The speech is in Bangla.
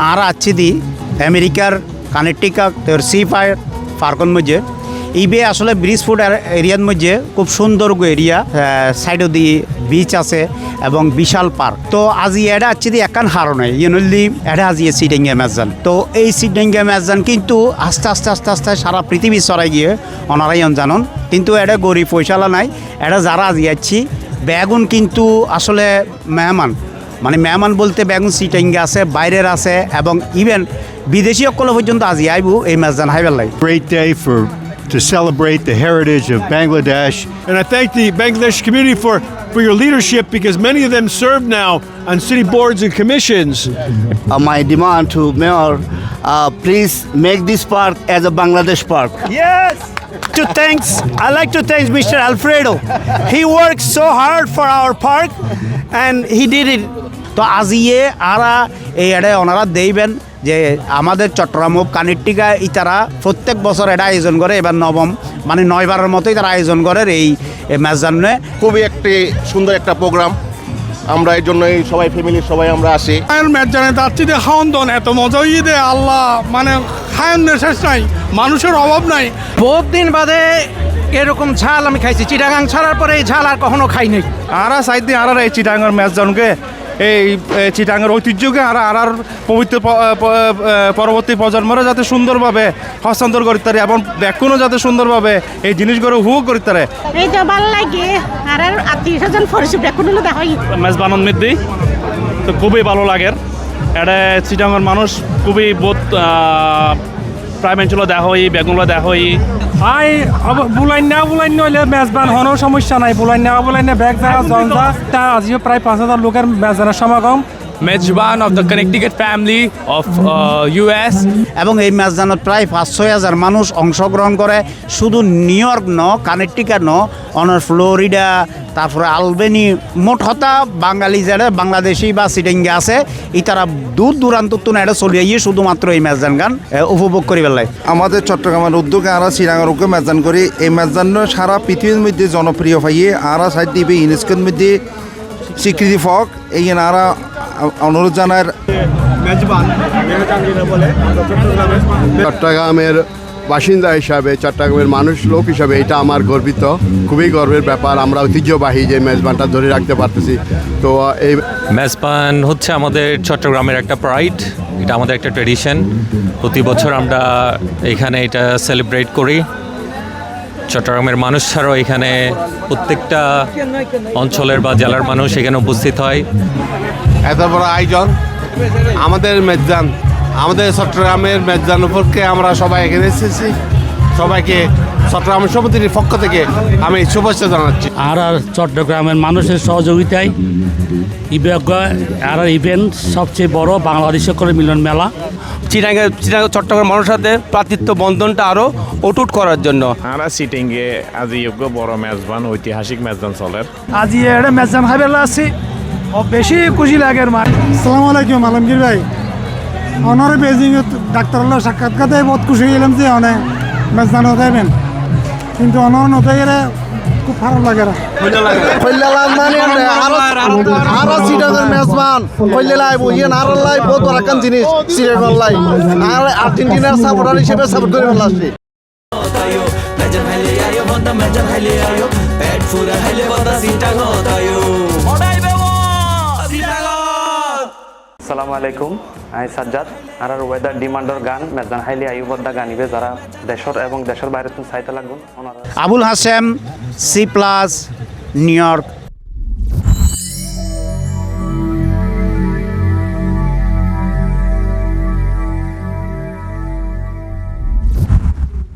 আর আছি দি আমেরিকার কানেকটিকা সি পার্কন মধ্যে ইবে আসলে ব্রিজফুড এরিয়ার মধ্যে খুব সুন্দর এরিয়া সাইডও দি বিচ আছে এবং বিশাল পার্ক তো আজি এটা আছি দি একান হারো নাই ইউনলি এটা আজি সিডেঙ্গা ম্যাজান তো এই সিডেঙ্গা ম্যাজান কিন্তু আস্তে আস্তে আস্তে আস্তে সারা পৃথিবী ছড়াই গিয়ে ওনারাই জানন কিন্তু এটা গরিব পয়সালা নাই এটা যারা আজি আছি বেগুন কিন্তু আসলে মেহমান মানে মেহমান বলতে বেগুন সিটেঙ্গে আছে বাইরের আছে এবং ইভেন বিদেশি সকল পর্যন্ত আজি আইব এই ম্যাজান হাইবার লাই Great day to celebrate the heritage of Bangladesh. And I thank the Bangladesh community for your leadership because many of them serve now on city boards and commissions. My demand to Mayor, please make this park as a Bangladesh park. Yes! I like to thank Mr. Alfredo. He worked so hard for our park and he did it. তো আজিয়ে আরা এই এটা ওনারা দেইবেন যে আমাদের চট্টগ্রাম কানেকটিকা ইতারা প্রত্যেক বছর এটা আয়োজন করে এবার নবম মানে 9বারের মতোই তারা আয়োজন করে এই ম্যাজানে খুবই একটি সুন্দর একটা প্রোগ্রাম আমরা এই জন্যই সবাই ফ্যামিলির সবাই আমরা আসি ম্যাজানে যাচ্ছি যে খাওয়ন দন এত মজা দে আল্লাহ মানে খায়নের শেষ নাই মানুষের অভাব নাই বহুত দিন বাদে এরকম ঝাল আমি খাইছি চিটাগাং ছাড়ার পরে এই ঝাল আর কখনো খাই নাই আরা সাইড দিয়ে আর এই চিটাগাংয়ের ম্যাচজনকে এই চিটাগাংয়ের ঐতিহ্যকে আর পবিত্র পরবর্তী প্রজন্মরা যাতে সুন্দরভাবে হস্তান্তর করতে পারে এবং ব্যাকুণও যাতে সুন্দরভাবে এই জিনিসগুলো হুক করতে পারে এই তো ভালো লাগে আর আত্মীয় স্বজন পরিচয় ব্যাকুণও দেখা হয় মেজবানন মিদ্দি তো খুবই ভালো লাগে এটা চিটাগাংয়ের মানুষ খুবই বহুত প্রাইমেন্টগুলো দেখা হয় বেগুনগুলো দেখা হয় বুলাই না হলে মেজবান হওয়ার সমস্যা নাই বুলাই না ব্যাগ যারা জনজা তা আজিও প্রায় 5,000 লোকের মেজবানের সমাগম মেজবান of the Connecticut family of US এবং এই ম্যাচজানত প্রায় 5-6 হাজার মানুষ অংশগ্রহণ করে শুধু নিউ ইয়র্ক কানেকটিকা অনার ফ্লোরিডা তারপরে আলবেনি মোট হতা বাঙালি যারা বাংলাদেশি বা সিটেঙ্গে আছে এই তারা দূর দূরান্ত এটা চলিয়ে গিয়ে শুধুমাত্র এই ম্যাচজান গান উপভোগ করি পেলাই আমাদের চট্টগ্রামের উদ্যোগে আমরা চিরাঙ্গার উদ্যোগে ম্যাচজান করি এই ম্যাচজান সারা পৃথিবীর মধ্যে জনপ্রিয় পাইয়ে আমরা সাইড দিবে ইউনেস্কোর মধ্যে স্বীকৃতি ফক এই আরা অনুরোধ জানার চট্টগ্রামের বাসিন্দা হিসাবে চট্টগ্রামের মানুষ লোক হিসাবে এটা আমার গর্বিত খুবই গর্বের ব্যাপার আমরা ঐতিহ্যবাহী যে মেজবানটা ধরে রাখতে পারতেছি তো এই মেজবান হচ্ছে আমাদের চট্টগ্রামের একটা প্রাইড এটা আমাদের একটা ট্র্যাডিশন প্রতি বছর আমরা এখানে এটা সেলিব্রেট করি চট্টগ্রামের মানুষ ছাড়াও এখানে প্রত্যেকটা অঞ্চলের বা জেলার মানুষ এখানে উপস্থিত হয় এত বড় আয়োজন আমাদের মেজবান আমাদের চট্টগ্রামের মেজবান উপরকে আমরা সবাই এখানে এসেছি সবাইকে চট্টগ্রামের সমিতির পক্ষ থেকে আমি শুভেচ্ছা জানাচ্ছি আর চট্টগ্রামের মানুষের সহযোগিতায় আর ইভেন্ট সবচেয়ে বড় বাংলাদেশের করে মিলন মেলা চিটাগাং চট্টগ্রাম মানুষের সাথে প্রাতিত্ব বন্ধনটা আরও অটুট করার জন্য আমরা সিটিংয়ে আজি যোগ্য বড় মেজবান ঐতিহাসিক মেজবান চলের আজি এটা মেজান খাইবেলা আছি বেশি খুশি লাগে আসসালামু আলাইকুম আলমগীর ভাই অনারে বেজিং ডাক্তার সাক্ষাৎকার দেয় বহুত খুশি গেলাম যে অনেক মেজবানও দেবেন কিন্তু অনর নতে গেলে খুব খারাপ লাগে আরো চিটাগাং মেজবান কইলেলাই বইয়েন আর লাই বহুত বড় কান জিনিস চিটাগাং লাই আর আর্জেন্টিনার সাপোর্টার হিসেবে সাপোর্ট করে ভালো আসছে আসসালামু আলাইকুম আমি সাজ্জাদ আর ওয়েদার ডিমান্ডর গান মেজান হাইলি আয়ুবদ্দা গানিবে যারা দেশের এবং দেশের বাইরে চাইতে লাগবেন Abul Hashem C+, New York.